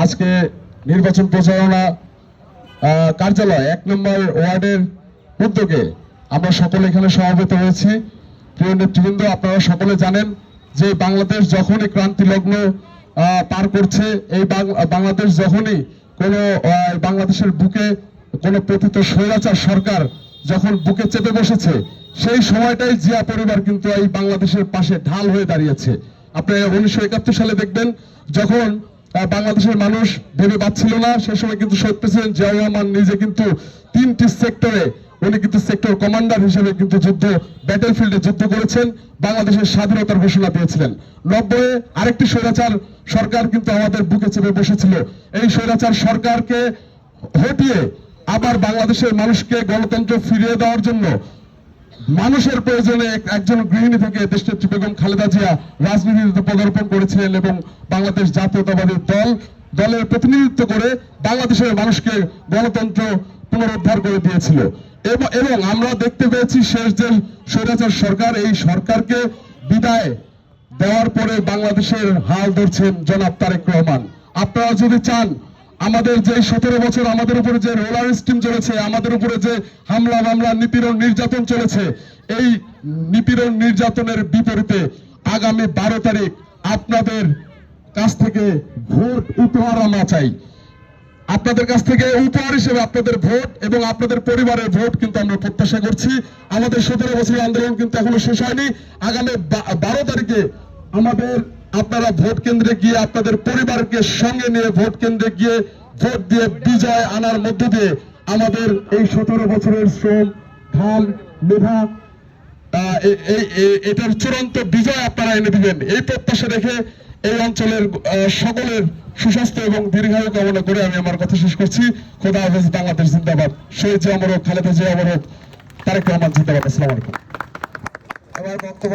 আজকে নির্বাচন প্রচারণা কার্যালয় 1 নম্বর ওয়ার্ডের উদ্যোগে আমরা সকলে এখানে সমবেত হয়েছি। প্রিয় নেতৃবৃন্দ, আপনারা সকলে জানেন যে বাংলাদেশ যখনই ক্রান্তি লগ্ন পার করছে, এই বাংলাদেশ যখনই কোনো বাংলাদেশের বুকে কোনো পতিত স্বৈরাচার সরকার যখন বুকে চেপে বসেছে, সেই সময়টাই জিয়া পরিবার কিন্তু এই বাংলাদেশের পাশে ঢাল হয়ে দাঁড়িয়েছে। আপনি 1971 সালে দেখবেন, যখন বাংলাদেশের মানুষ ভেবে পাচ্ছিল না, সে সময় কিন্তু শহীদ প্রেসিডেন্ট জিয়াউর রহমান নিজে কিন্তু 3টি সেক্টরে উনি কিন্তু সেক্টর কমান্ডার হিসেবে কিন্তু ব্যাটেল ফিল্ডে যুদ্ধ করেছেন, বাংলাদেশের স্বাধীনতার ঘোষণা দিয়েছিলেন। 90-এ আরেকটি স্বৈরাচার সরকার কিন্তু আমাদের বুকে চেপে বসেছিল। এই স্বৈরাচার সরকারকে হটিয়ে আবার বাংলাদেশের মানুষকে গণতন্ত্র ফিরিয়ে দেওয়ার জন্য মানুষের প্রয়োজনে একজন গৃহিণী থেকে দেশনেত্রী বেগম খালেদা জিয়া রাজনীতিতে পদার্পণ করেছিলেন এবং বাংলাদেশ জাতীয়তাবাদী দলের প্রতিনিধিত্ব করে বাংলাদেশের মানুষকে গণতন্ত্র পুনরুদ্ধার করে দিয়েছিল। এবং আমরা দেখতে পেয়েছি শেষ যে স্বৈরাচার সরকার, এই সরকারকে বিদায় দেওয়ার পরে বাংলাদেশের হাল ধরছেন জনাব তারেক রহমান। আপনারা যদি চান, আমাদের যে 17 বছর আমাদের উপরে যে রোলার স্টিম চলেছে, আমাদের উপরে যে হামলা মামলা নিপীড়ন নির্যাতন চলেছে, এই নিপীড়ন নির্যাতনের বিপরীতে আগামী 12 তারিখ আপনাদের কাছ থেকে ভোট উপহার আমরা চাই। আপনাদের কাছ থেকে উপহার হিসেবে আপনাদের ভোট এবং আপনাদের পরিবারের ভোট কিন্তু আমরা প্রত্যাশা করছি। আমাদের 17 বছরের আন্দোলন কিন্তু এখনো শেষ হয়নি। আগামী 12 তারিখে আপনারা ভোট কেন্দ্রে গিয়ে আপনাদের পরিবারকে সঙ্গে নিয়ে ভোট কেন্দ্রে গিয়ে ভোট দিয়ে বিজয় আনার মধ্য দিয়ে আমাদের এই 17 বছরের শ্রম, ঘাম, মেধা এটার চূড়ান্ত বিজয় আপনারা এনে দিবেন, এই প্রত্যাশা রেখে এই অঞ্চলের সকলের সুস্বাস্থ্য এবং দীর্ঘায়ু কামনা করে আমি আমার কথা শেষ করছি। খোদা হাফেজ। বাংলাদেশ জিন্দাবাদ। শহীদ জিয়া অমর হোক, খালেদা জিয়া অমর হোক, তারেক রহমান জিন্দাবাদ। আসসালামু আলাইকুম। আমার বক্তব্য